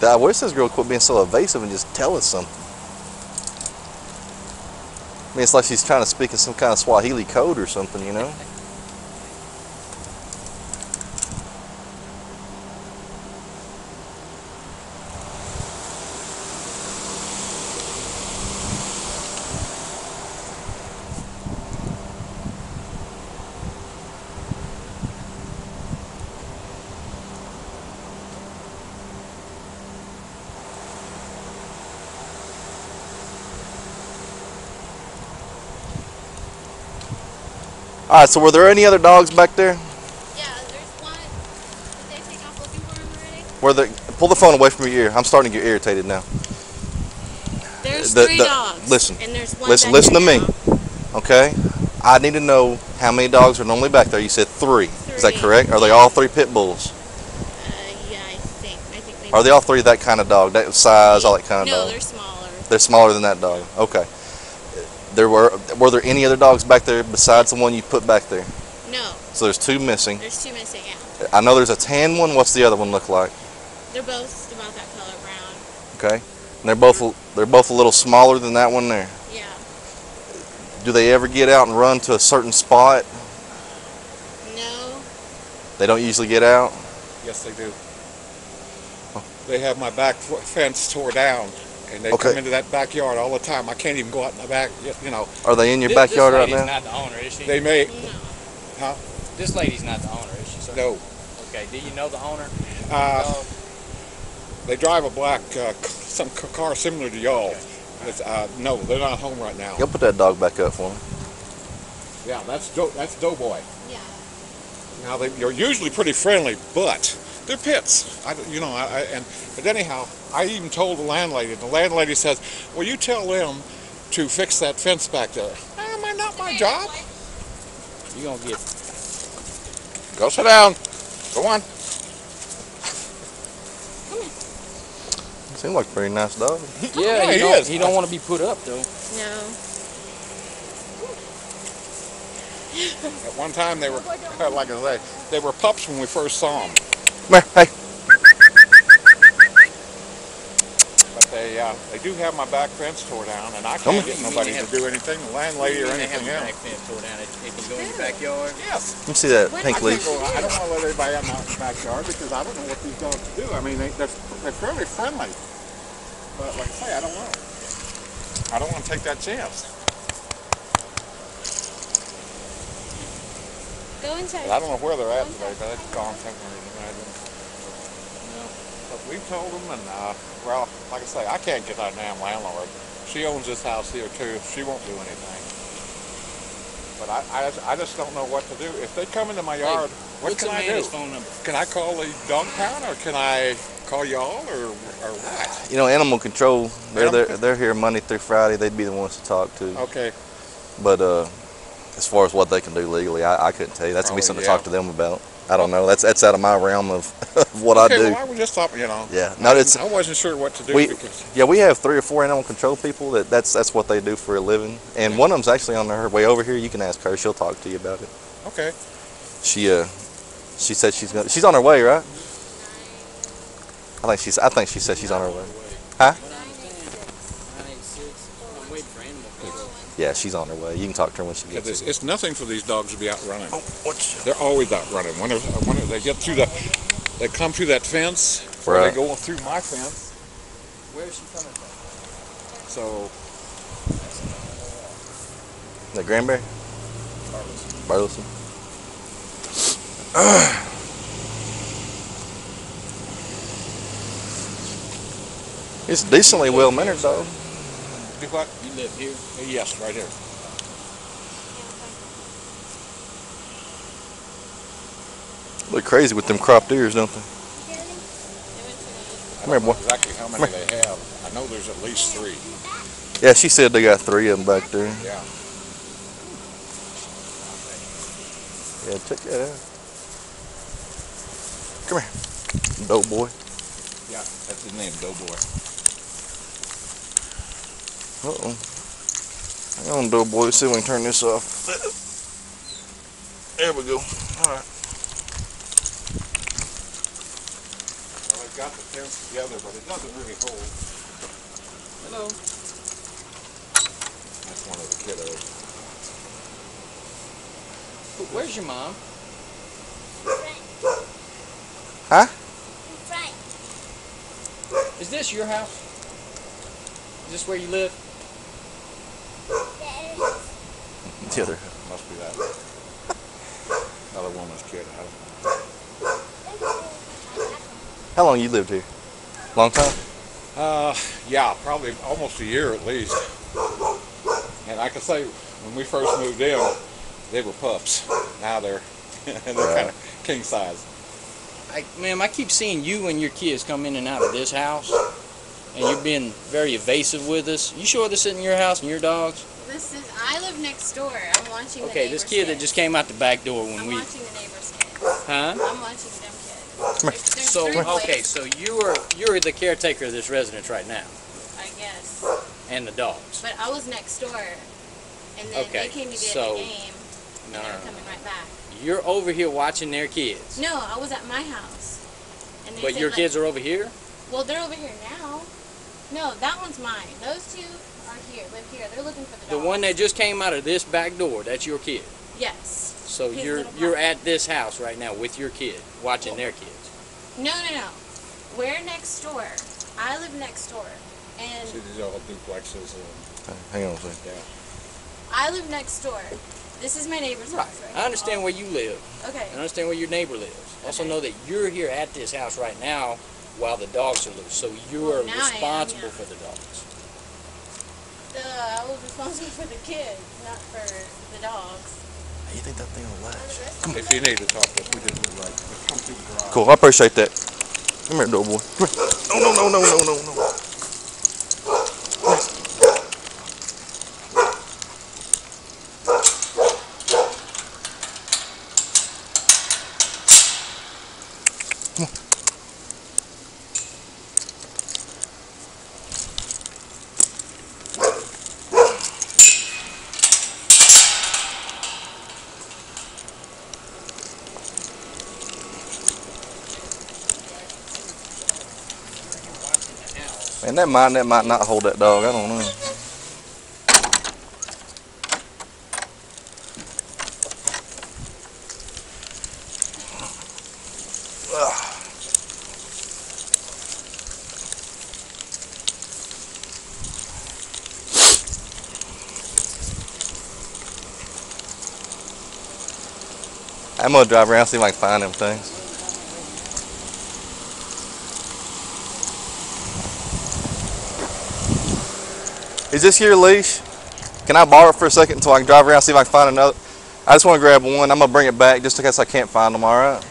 I wish this girl quit being so evasive and just tell us something. I mean, it's like she's trying to speak in some kind of Swahili code or something, you know? All right, so were there any other dogs back there? Yeah, there's one. Did they take off looking for him already? Pull the phone away from your ear. I'm starting to get irritated now. There's three dogs. Listen, and there's one listen to me, now. okay? I need to know how many dogs are normally back there. You said three. Is that Three. correct? Are they all three pit bulls? Yeah, I think maybe. Are they all three that kind of dog, that size, all that kind of No, dog? they're smaller. They're smaller than that dog. Okay. Were there any other dogs back there besides the one you put back there? No. So there's two missing. There's two missing, yeah. I know there's a tan one. What's the other one look like? They're both about that color, brown. Okay. And they're both a little smaller than that one there. Yeah. Do they ever get out and run to a certain spot? No. They don't usually get out? Yes, they do. They have my back fence tore down, and they come into that backyard all the time. I can't even go out in the back, you know. Are they in your backyard right now? This lady's not the owner, is she? They may. No. Huh? This lady's not the owner, is she, sir? No. Okay, do you know the owner? They drive a black some car similar to y'all. Okay. No, they're not home right now. You'll put that dog back up for me. Yeah, that's Doughboy. Yeah. Now you're usually pretty friendly, but they're pits. But anyhow, I even told the landlady. The landlady says, "Well, you tell them to fix that fence back there." Not my job. You gonna get... Go sit down. Go on. Seems like a pretty nice dog. Yeah, he is. He don't want to be put up, though. No. At one time they were, like I say, they were pups when we first saw them. Come here, hey. But they do have my back fence tore down, and I can't get nobody to do anything, the landlady or anything else. Back fence tore down. It can go in your backyard. Yes. Let me see that pink I leaf. don't want to let everybody out in the backyard because I don't know what these dogs do. I mean, they're fairly friendly. But like I say, I don't know. I don't want to take that chance. Go inside. I don't know where they're at today, but it's gone somewhere, you imagine. But we've told them, and well, like I say, I can't get that damn landlord. She owns this house here too. She won't do anything. But I just don't know what to do. If they come into my yard, what can I do? Phone number? Can I call the dog pound, or can I call y'all, or what? You know, animal control, they're here Monday through Friday. They'd be the ones to talk to. Okay. But as far as what they can do legally, I couldn't tell you. That's going to be something to talk to them about. I don't know. That's out of my realm of what I do. Well, I was just thought, you know. Yeah. No, I wasn't sure what to do. We have 3 or 4 animal control people that's what they do for a living. And one of them's actually on her way over here. You can ask her. She'll talk to you about it. Okay. She said she's on her way, right? I think she said she's on her way. Huh? 986. I'm waiting for animal control. Yeah, she's on her way. You can talk to her when she gets here. It's nothing for these dogs to be out running. Oh, they're always out running. When they get through they come through that fence, or they go through my fence. Where is she coming from? So. The Granbury? Bartleston. It's decently well mannered, though. Do what? You live here? Yes, right here. Look crazy with them cropped ears, don't they? I don't know exactly how many they have. I know there's at least 3. Yeah, she said they got 3 of them back there. Yeah. Yeah, check that out. Come here, Doughboy. Yeah, that's his name, Doughboy. Uh-oh. Hang on, Doughboy. Let's see if we can turn this off. There we go. All right. Well, got the fence together, but it doesn't really hold. Hello. That's one of the kiddos. Where's your mom? Huh? Frank. Is this your house? Is this where you live? The other. Must be that other woman's kid. I don't know. How long you lived here? Long time? Yeah, probably almost a year at least. And I can say, when we first moved in, they were pups. Now they're kind of king size. Ma'am, I keep seeing you and your kids come in and out of this house, and you've been very evasive with us. You sure this isn't your house and your dogs? I live next door. I'm watching the Okay, neighbor's this kid that kids. just came out the back door when I'm we... watching the neighbor's kids. Huh? I'm watching them kids. There's So, three boys, okay, so you're the caretaker of this residence right now, I guess. and the dogs. But I was next door, and then Okay, they came to get so- a game, and No, they're no, no. coming right back. You're over here watching their kids, No, I was at my house. And they but said, your like, kids are over here? Well, they're over here now. No, that one's mine. Those two are here, live here. They're looking for the The dog. one that just came out of this back door, that's your kid. Yes. So His you're little you're puppy. at this house right now with your kid, watching their kids. No. We're next door. I live next door. And See, these are all duplexes. Hang on a second. Yeah. I live next door. This is my neighbor's house right I understand where you live. Okay. I understand where your neighbor lives. Also Okay. know that you're here at this house right now while the dogs are loose. So you are Well, now I am, responsible yeah. for the dogs. I was responsible for the kids, not for the dogs. You think that thing will latch? If you need to talk to us, we didn't do right. Just come through the garage. Cool, I appreciate that. Come here, little boy. Come here. No. Man, that might not hold that dog. I don't know. I'm gonna drive around see if I can find them things. Is this your leash? Can I borrow it for a second until I can drive around see if I can find another? I just want to grab one. I'm gonna bring it back just in case I can't find them. All right.